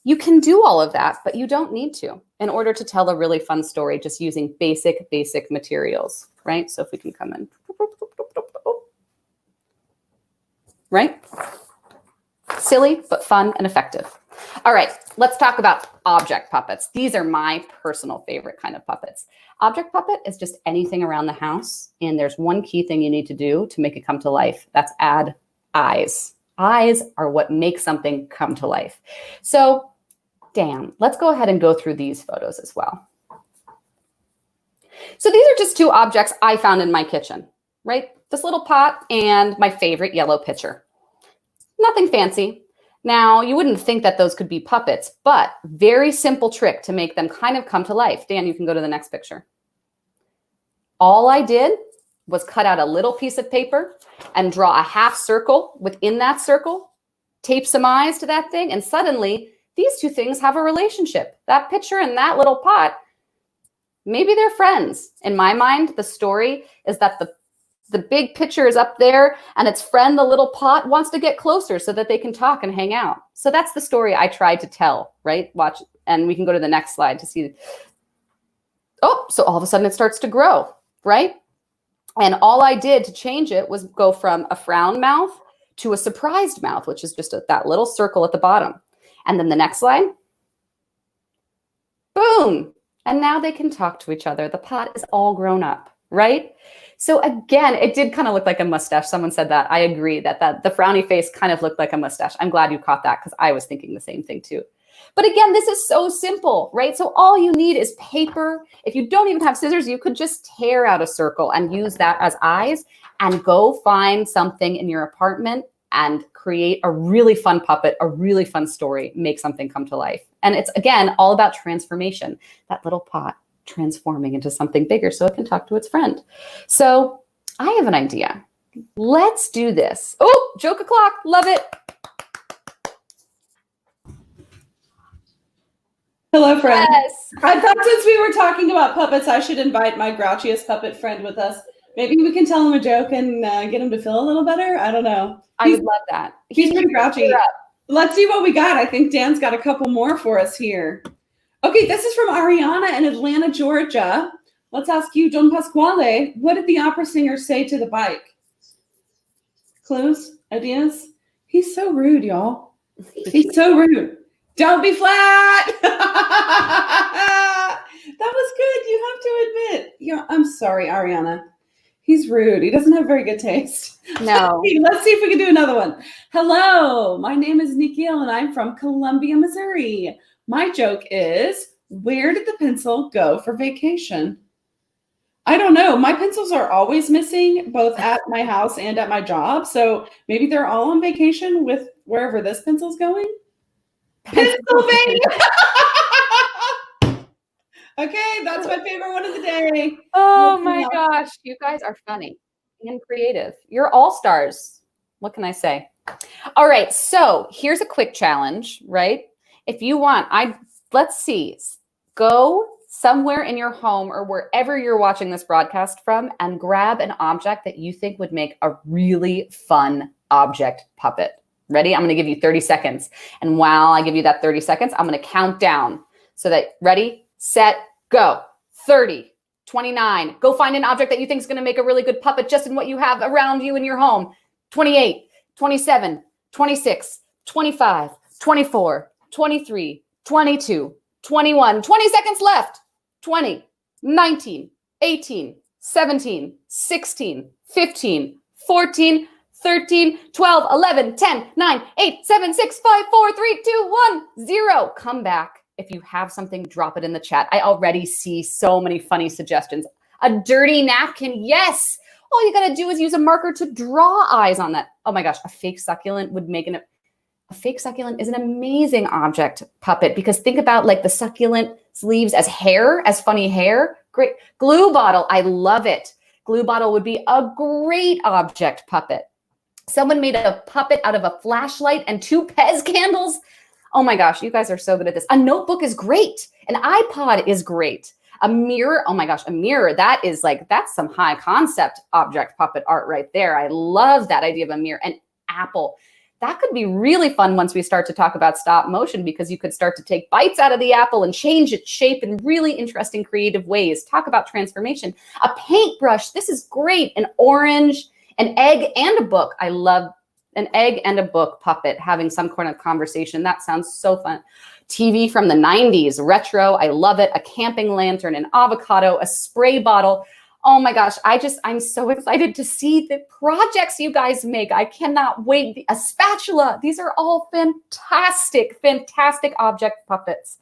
You can do all of that, but you don't need to in order to tell a really fun story just using basic materials, right? So if we can come in, right? Silly, but fun and effective. All right, let's talk about object puppets. These are my personal favorite kind of puppets. Object puppet is just anything around the house, and there's one key thing you need to do to make it come to life. That's add eyes. Eyes are what make something come to life. So, Dan, let's go ahead and go through these photos as well. So these are just two objects I found in my kitchen, right? This little pot and my favorite yellow pitcher. Nothing fancy. Now, you wouldn't think that those could be puppets, but very simple trick to make them kind of come to life. Dan, you can go to the next picture. All I did was cut out a little piece of paper and draw a half circle within that circle, tape some eyes to that thing, and suddenly these two things have a relationship. That pitcher and that little pot, maybe they're friends. In my mind, the story is that the big pitcher is up there and its friend, the little pot, wants to get closer so that they can talk and hang out. So that's the story I tried to tell, right? Watch, and we can go to the next slide to see. Oh, so all of a sudden it starts to grow, right? And all I did to change it was go from a frown mouth to a surprised mouth, which is just that little circle at the bottom. And then the next slide, boom. And now they can talk to each other. The pot is all grown up, right? So again, it did kind of look like a mustache. Someone said that. I agree that the frowny face kind of looked like a mustache. I'm glad you caught that because I was thinking the same thing too. But again, this is so simple, right? So all you need is paper. If you don't even have scissors, you could just tear out a circle and use that as eyes and go find something in your apartment and create a really fun puppet, a really fun story, make something come to life. And it's, again, all about transformation, that little pot transforming into something bigger so it can talk to its friend. So I have an idea. Let's do this. Oh, joke o'clock. Love it. Hello, friend. Yes. I thought since we were talking about puppets, I should invite my grouchiest puppet friend with us. Maybe we can tell him a joke and get him to feel a little better. I don't know. I would love that. He's pretty grouchy. Let's see what we got. I think Dan's got a couple more for us here. Okay, this is from Ariana in Atlanta, Georgia. Let's ask you, Don Pasquale, what did the opera singer say to the bike? Clues? Ideas? He's so rude, y'all. He's so rude. Don't be flat. That was good. You have to admit. Yeah, I'm sorry, Ariana. He's rude. He doesn't have very good taste. No. Let's see if we can do another one. Hello, my name is Nikhil and I'm from Columbia, Missouri. My joke is, where did the pencil go for vacation? I don't know. My pencils are always missing, both at my house and at my job. So maybe they're all on vacation with wherever this pencil's going. Pennsylvania. Okay, that's my favorite one of the day. Oh my gosh, you guys are funny and creative. You're all stars. What can I say? All right, so here's a quick challenge, right? If you want, let's see, go somewhere in your home or wherever you're watching this broadcast from and grab an object that you think would make a really fun object puppet. Ready? I'm going to give you 30 seconds. And while I give you that 30 seconds, I'm going to count down so that ready, set, go. 30, 29. Go find an object that you think is going to make a really good puppet just in what you have around you in your home. 28, 27, 26, 25, 24, 23, 22, 21. 20 seconds left. 20, 19, 18, 17, 16, 15, 14, 13, 12, 11, 10, 9, 8, 7, 6, 5, 4, 3, 2, 1, 0. Come back. If you have something, drop it in the chat. I already see so many funny suggestions. A dirty napkin. Yes. All you got to do is use a marker to draw eyes on that. Oh my gosh. A fake succulent would make a fake succulent is an amazing object puppet because think about like the succulent leaves as hair, as funny hair. Great. Glue bottle. I love it. Glue bottle would be a great object puppet. Someone made a puppet out of a flashlight and 2 Pez candles. Oh my gosh, you guys are so good at this. A notebook is great. An iPod is great. A mirror, oh my gosh, a mirror, that's some high concept object puppet art right there. I love that idea of a mirror. An apple. That could be really fun once we start to talk about stop motion because you could start to take bites out of the apple and change its shape in really interesting, creative ways. Talk about transformation. A paintbrush, this is great. An orange, an egg and a book. I love an egg and a book puppet having some kind of conversation. That sounds so fun. TV from the 90s, retro. I love it. A camping lantern, an avocado, a spray bottle. Oh my gosh. I'm so excited to see the projects you guys make. I cannot wait. A spatula. These are all fantastic, fantastic object puppets.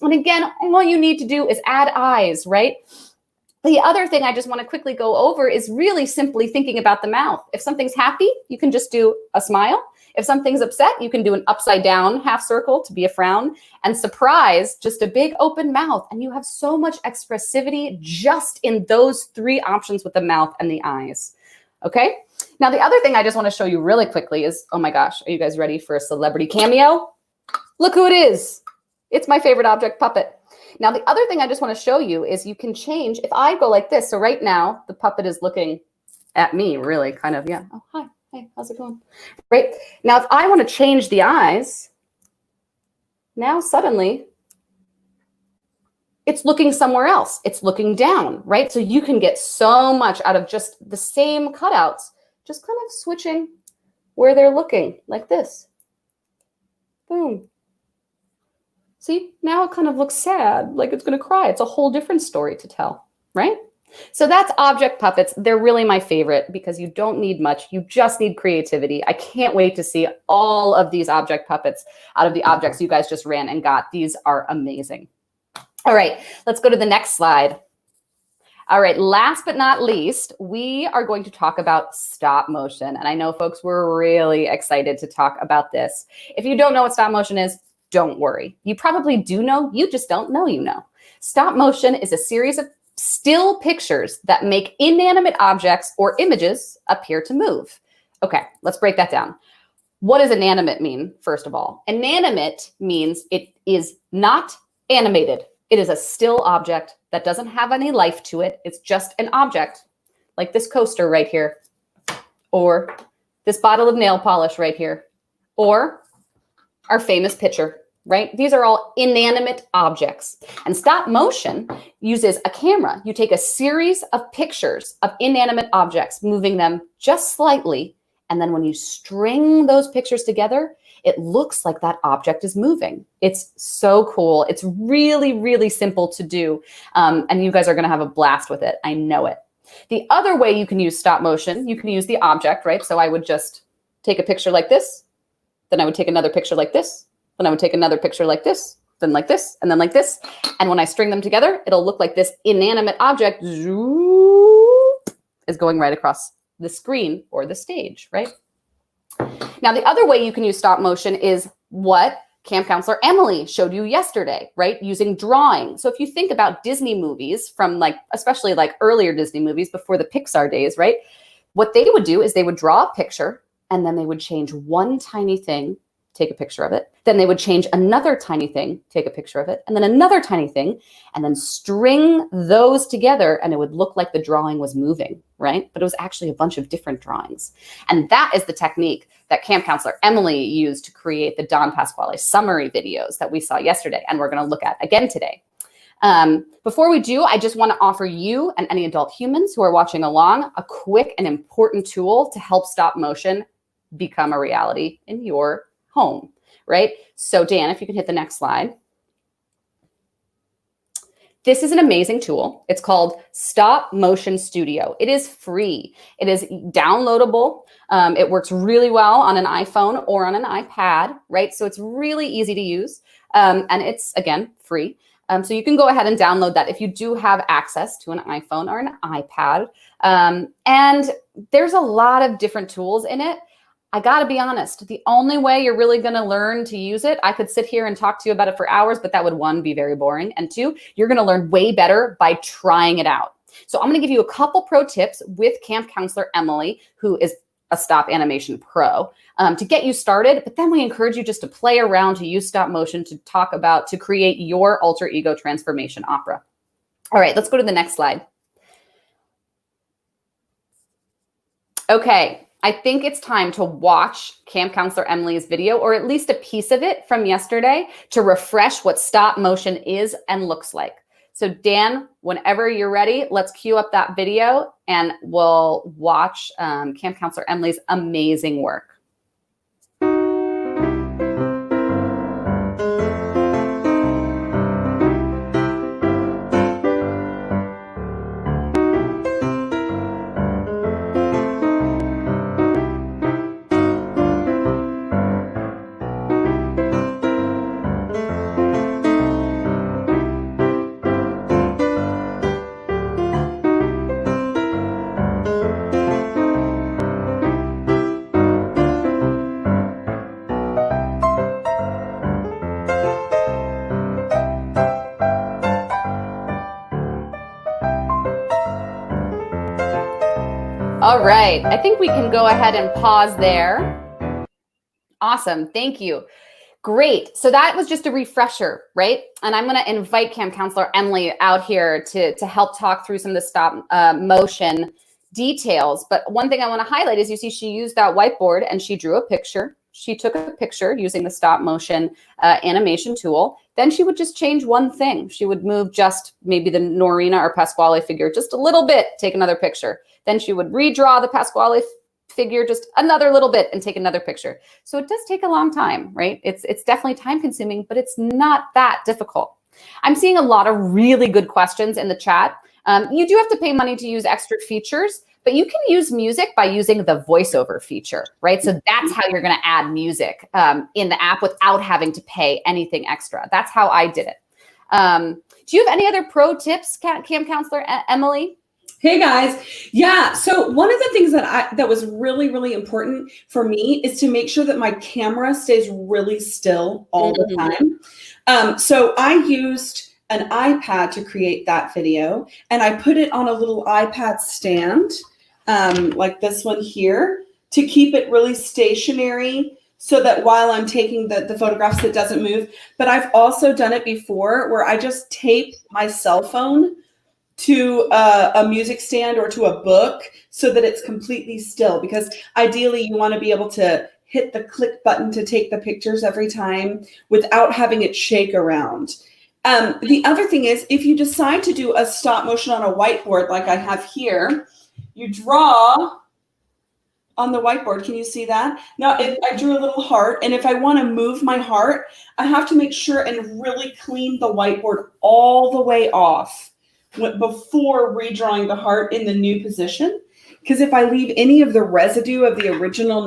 And again, all you need to do is add eyes, right? The other thing I just want to quickly go over is really simply thinking about the mouth. If something's happy, you can just do a smile. If something's upset, you can do an upside down half circle to be a frown. And surprise, just a big open mouth. And you have so much expressivity just in those 3 options with the mouth and the eyes. Okay? Now, the other thing I just want to show you really quickly is, oh my gosh, are you guys ready for a celebrity cameo? Look who it is. It's my favorite object puppet. Now, the other thing I just want to show you is you can change, if I go like this, so right now the puppet is looking at me really kind of, yeah. Oh, hi, hey, how's it going? Right. Now, if I want to change the eyes, now suddenly it's looking somewhere else. It's looking down, right? So you can get so much out of just the same cutouts, just kind of switching where they're looking like this. Boom. See, now it kind of looks sad, like it's going to cry. It's a whole different story to tell, right? So that's object puppets. They're really my favorite because you don't need much. You just need creativity. I can't wait to see all of these object puppets out of the objects you guys just ran and got. These are amazing. All right, let's go to the next slide. All right, last but not least, we are going to talk about stop motion. And I know folks were really excited to talk about this. If you don't know what stop motion is, don't worry. You probably do know, you just don't know you know. Stop motion is a series of still pictures that make inanimate objects or images appear to move. Okay, let's break that down. What does inanimate mean, first of all? Inanimate means it is not animated. It is a still object that doesn't have any life to it. It's just an object, like this coaster right here, or this bottle of nail polish right here, or our famous picture, right? These are all inanimate objects. And stop motion uses a camera. You take a series of pictures of inanimate objects, moving them just slightly. And then when you string those pictures together, it looks like that object is moving. It's so cool. It's really, really simple to do. And you guys are going to have a blast with it. I know it. The other way you can use stop motion, you can use the object, right? So I would just take a picture like this. Then I would take another picture like this. Then I would take another picture like this, then like this, and then like this. And when I string them together, it'll look like this inanimate object is going right across the screen or the stage, right? Now, the other way you can use stop motion is what camp counselor Emily showed you yesterday, right? Using drawing. So if you think about Disney movies from especially earlier Disney movies before the Pixar days, right? What they would do is they would draw a picture and then they would change one tiny thing, take a picture of it. Then they would change another tiny thing, take a picture of it, and then another tiny thing, and then string those together, and it would look like the drawing was moving, right? But it was actually a bunch of different drawings. And that is the technique that camp counselor Emily used to create the Don Pasquale summary videos that we saw yesterday, and we're going to look at again today. Before we do, I just want to offer you and any adult humans who are watching along a quick and important tool to help stop motion become a reality in your home, right? So Dan, if you can hit the next slide. This is an amazing tool. It's called Stop Motion Studio. It is free. It is downloadable. It works really well on an iPhone or on an iPad, right? So it's really easy to use. And it's, again, free. So you can go ahead and download that if you do have access to an iPhone or an iPad. And there's a lot of different tools in it. I got to be honest, the only way you're really going to learn to use it, I could sit here and talk to you about it for hours, but that would, one, be very boring. And two, you're going to learn way better by trying it out. So I'm going to give you a couple pro tips with camp counselor Emily, who is a stop animation pro, to get you started. But then we encourage you just to play around, to use stop motion, to create your alter ego transformation opera. All right, let's go to the next slide. Okay. I think it's time to watch camp counselor Emily's video, or at least a piece of it from yesterday, to refresh what stop motion is and looks like. So Dan, whenever you're ready, let's cue up that video and we'll watch camp counselor Emily's amazing work. All right, I think we can go ahead and pause there. Awesome, thank you. Great, so that was just a refresher, right? And I'm gonna invite camp counselor Emily out here to help talk through some of the stop motion details. But one thing I wanna highlight is you see she used that whiteboard and she drew a picture. She took a picture using the stop motion animation tool. Then she would just change one thing. She would move just maybe the Nerina or Pasquale figure just a little bit, take another picture. Then she would redraw the Pasquale figure just another little bit and take another picture. So it does take a long time, right? It's definitely time consuming, but it's not that difficult. I'm seeing a lot of really good questions in the chat. You do have to pay money to use extra features, but you can use music by using the voiceover feature, right? So that's how you're going to add music in the app without having to pay anything extra. That's how I did it. Do you have any other pro tips, camp counselor Emily? Hey guys. Yeah. So one of the things that was really, really important for me is to make sure that my camera stays really still all the time. So I used an iPad to create that video, and I put it on a little iPad stand, like this one here, to keep it really stationary so that while I'm taking the photographs, it doesn't move. But I've also done it before where I just tape my cell phone to a music stand or to a book so that it's completely still, because ideally you want to be able to hit the click button to take the pictures every time without having it shake around. The other thing is, if you decide to do a stop motion on a whiteboard like I have here, you draw on the whiteboard. Can you see that? Now, if I drew a little heart, and if I want to move my heart, I have to make sure and really clean the whiteboard all the way off before redrawing the heart in the new position. Because if I leave any of the residue of the original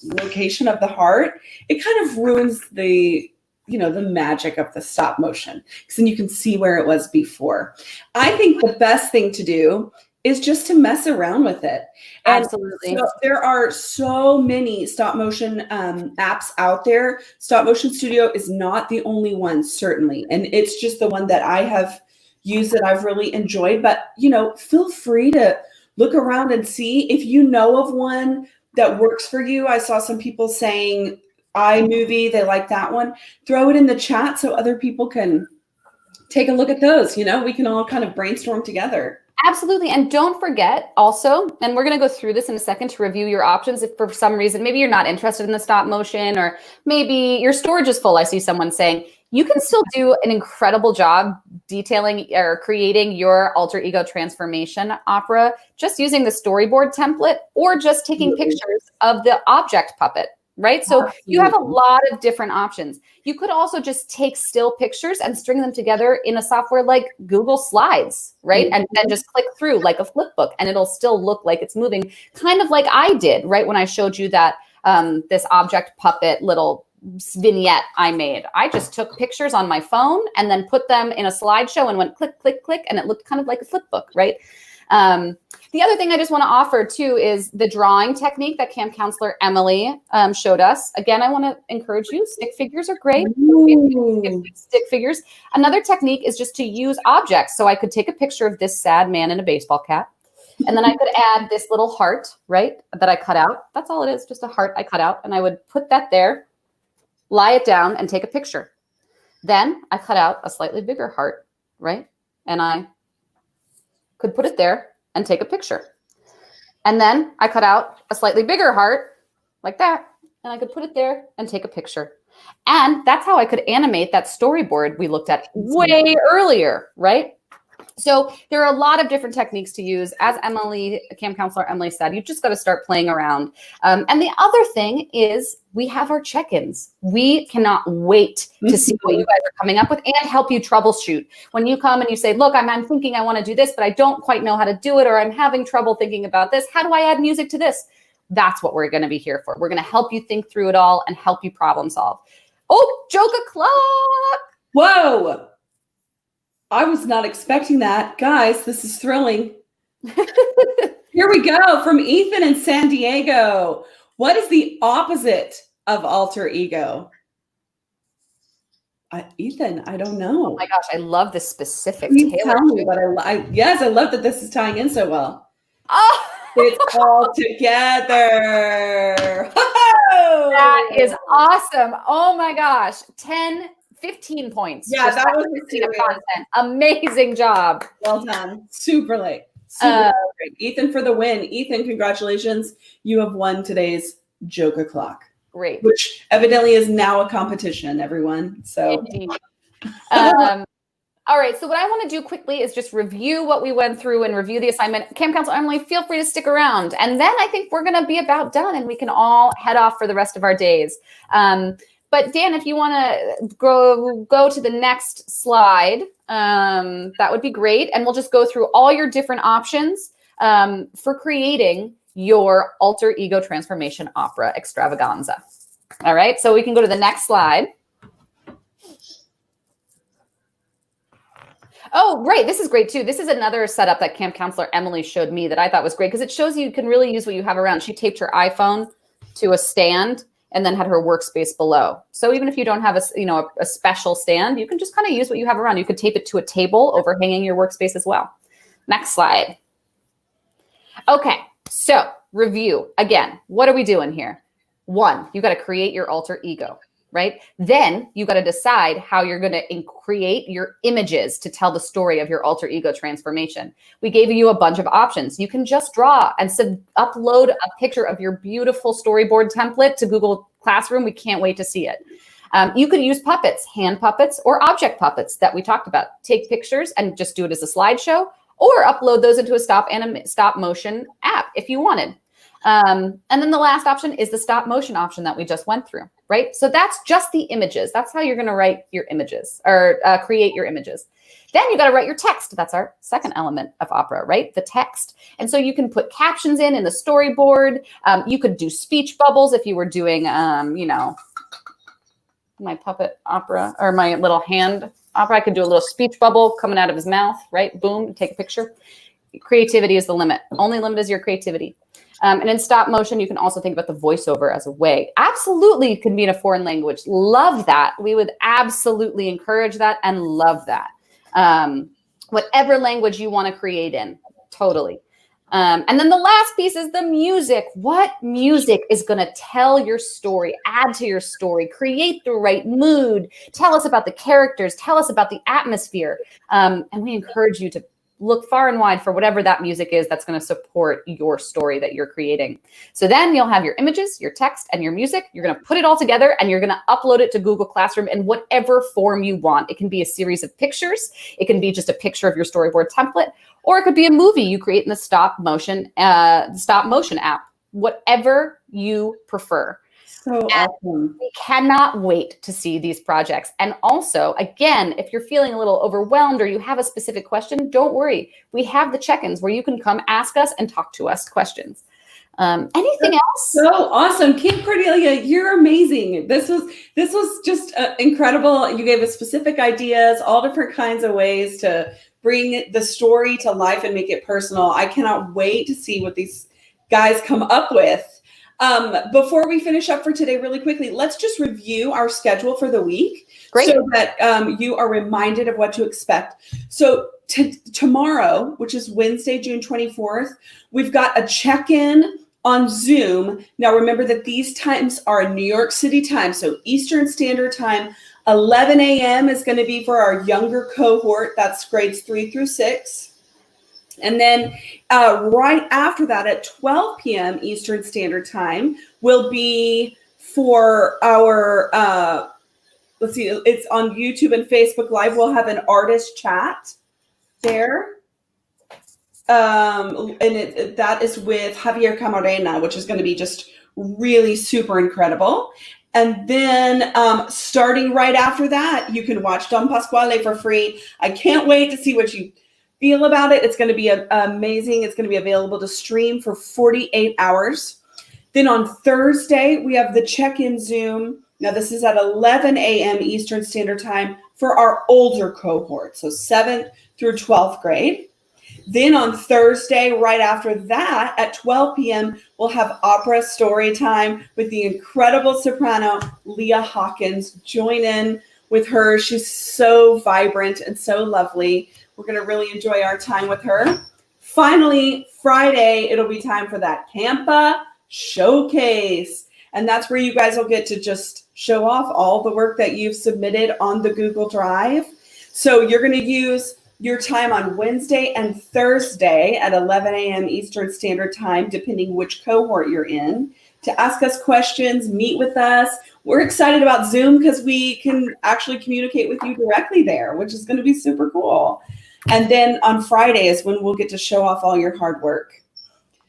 location of the heart, it kind of ruins the magic of the stop motion, because then you can see where it was before. I think the best thing to do is just to mess around with it. And absolutely. So there are so many stop motion apps out there. Stop Motion Studio is not the only one, certainly. And it's just the one that I have used that I've really enjoyed. But, feel free to look around and see if you know of one that works for you. I saw some people saying iMovie, they like that one. Throw it in the chat so other people can take a look at those. We can all kind of brainstorm together. Absolutely. And don't forget also, and we're going to go through this in a second to review your options. If for some reason, maybe you're not interested in the stop motion, or maybe your storage is full. I see someone saying you can still do an incredible job detailing or creating your alter ego transformation opera just using the storyboard template, or just taking pictures of the object puppet. Right? So you have a lot of different options. You could also just take still pictures and string them together in a software like Google Slides, right? And then just click through like a flip book, and it'll still look like it's moving, kind of like I did, right? When I showed you that this object puppet little vignette I made. I just took pictures on my phone and then put them in a slideshow and went click, click, click, and it looked kind of like a flip book, right? The other thing I just want to offer too is the drawing technique that camp counselor Emily showed us. Again, I want to encourage you. Stick figures are great. Stick figures. Another technique is just to use objects. So I could take a picture of this sad man in a baseball cap, and then I could add this little heart, right, that I cut out. That's all it is, just a heart I cut out. And I would put that there, lie it down, and take a picture. Then I cut out a slightly bigger heart, right? And I could put it there and take a picture. And then I cut out a slightly bigger heart like that, and I could put it there and take a picture. And that's how I could animate that storyboard we looked at way earlier, right? So there are a lot of different techniques to use. As Emily, camp counselor Emily said, you've just got to start playing around. And the other thing is we have our check-ins. We cannot wait to see what you guys are coming up with and help you troubleshoot. When you come and you say, look, I'm thinking I want to do this, but I don't quite know how to do it, or I'm having trouble thinking about this. How do I add music to this? That's what we're going to be here for. We're going to help you think through it all and help you problem solve. Oh, joke o'clock. Whoa. I was not expecting that. Guys, this is thrilling. Here we go from Ethan in San Diego. What is the opposite of alter ego? Ethan, I don't know. Oh my gosh, I love this specific tell me, but yes, I love that this is tying in so well. Oh. It's all together. That is awesome. Oh my gosh. 15 points. Yeah, that was content. Amazing job. Well done. Super late. Super great. Ethan for the win. Ethan, congratulations. You have won today's joke o'clock. Great. Which evidently is now a competition, everyone. So all right. So what I want to do quickly is just review what we went through and review the assignment. Camp counselor Emily, feel free to stick around. And then I think we're going to be about done and we can all head off for the rest of our days. But Dan, if you want to go to the next slide, that would be great. And we'll just go through all your different options for creating your alter ego transformation opera extravaganza. All right, so we can go to the next slide. Oh, right. This is great too. This is another setup that camp counselor Emily showed me that I thought was great because it shows you can really use what you have around. She taped her iPhone to a stand and then had her workspace below. So even if you don't have a special stand, you can just kind of use what you have around. You could tape it to a table overhanging your workspace as well. Next slide. Okay, so review. Again, what are we doing here? One, you got to create your alter ego, right? Then you got to decide how you're going to create your images to tell the story of your alter ego transformation. We gave you a bunch of options. You can just draw and upload a picture of your beautiful storyboard template to Google Classroom. We can't wait to see it. You could use puppets, hand puppets, or object puppets that we talked about. Take pictures and just do it as a slideshow, or upload those into a stop motion app if you wanted. And then the last option is the stop motion option that we just went through, right? So that's just the images. That's how you're going to write your images or create your images. Then you got to write your text. That's our second element of opera, right? The text. And so you can put captions in the storyboard. You could do speech bubbles if you were doing, my puppet opera or my little hand opera. I could do a little speech bubble coming out of his mouth, right? Boom, take a picture. Creativity is the limit. Only limit is your creativity. And in stop motion, you can also think about the voiceover as a way. Absolutely, it can be in a foreign language. Love that. We would absolutely encourage that and love that. Whatever language you want to create in, totally. And then the last piece is the music. What music is going to tell your story, add to your story, create the right mood, tell us about the characters, tell us about the atmosphere. And we encourage you to look far and wide for whatever that music is that's going to support your story that you're creating. So then you'll have your images, your text, and your music. You're going to put it all together and you're going to upload it to Google Classroom in whatever form you want. It can be a series of pictures. It can be just a picture of your storyboard template, or it could be a movie you create in the stop motion app, whatever you prefer. So awesome. We cannot wait to see these projects. And also, again, if you're feeling a little overwhelmed or you have a specific question, don't worry. We have the check-ins where you can come ask us and talk to us questions. Anything else? So awesome. Camp Cordelia, you're amazing. This was just incredible. You gave us specific ideas, all different kinds of ways to bring the story to life and make it personal. I cannot wait to see what these guys come up with. Before we finish up for today really quickly, let's just review our schedule for the week. Great. So that you are reminded of what to expect. So tomorrow, which is Wednesday, June 24th, we've got a check-in on Zoom. Now, remember that these times are New York City time, so Eastern Standard Time. 11 a.m. is going to be for our younger cohort. That's grades 3 through 6. And then right after that at 12 p.m. Eastern Standard Time will be for our, let's see, it's on YouTube and Facebook Live. We'll have an artist chat there. And that is with Javier Camarena, which is going to be just really super incredible. And then starting right after that, you can watch Don Pasquale for free. I can't wait to see what you feel about it. It's going to be amazing. It's going to be available to stream for 48 hours. Then on Thursday, we have the check-in Zoom. Now, this is at 11 a.m. Eastern Standard Time for our older cohort, so 7th through 12th grade. Then on Thursday, right after that, at 12 p.m., we'll have opera story time with the incredible soprano, Leah Hawkins. Join in with her. She's so vibrant and so lovely. We're going to really enjoy our time with her. Finally, Friday, it'll be time for that Campa Showcase. And that's where you guys will get to just show off all the work that you've submitted on the Google Drive. So you're going to use your time on Wednesday and Thursday at 11 a.m. Eastern Standard Time, depending which cohort you're in, to ask us questions, meet with us. We're excited about Zoom because we can actually communicate with you directly there, which is going to be super cool. And then on Friday is when we'll get to show off all your hard work.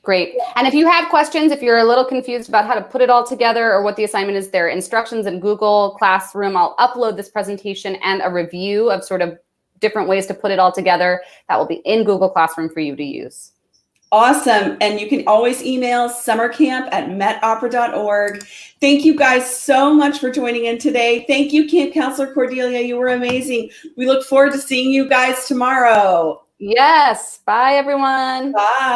Great. And if you have questions, if you're a little confused about how to put it all together or what the assignment is, there are instructions in Google Classroom. I'll upload this presentation and a review of sort of different ways to put it all together. That will be in Google Classroom for you to use. Awesome. And you can always email summercamp@metopera.org. Thank you guys so much for joining in today. Thank you, Camp Counselor Cordelia. You were amazing. We look forward to seeing you guys tomorrow. Yes. Bye, everyone. Bye.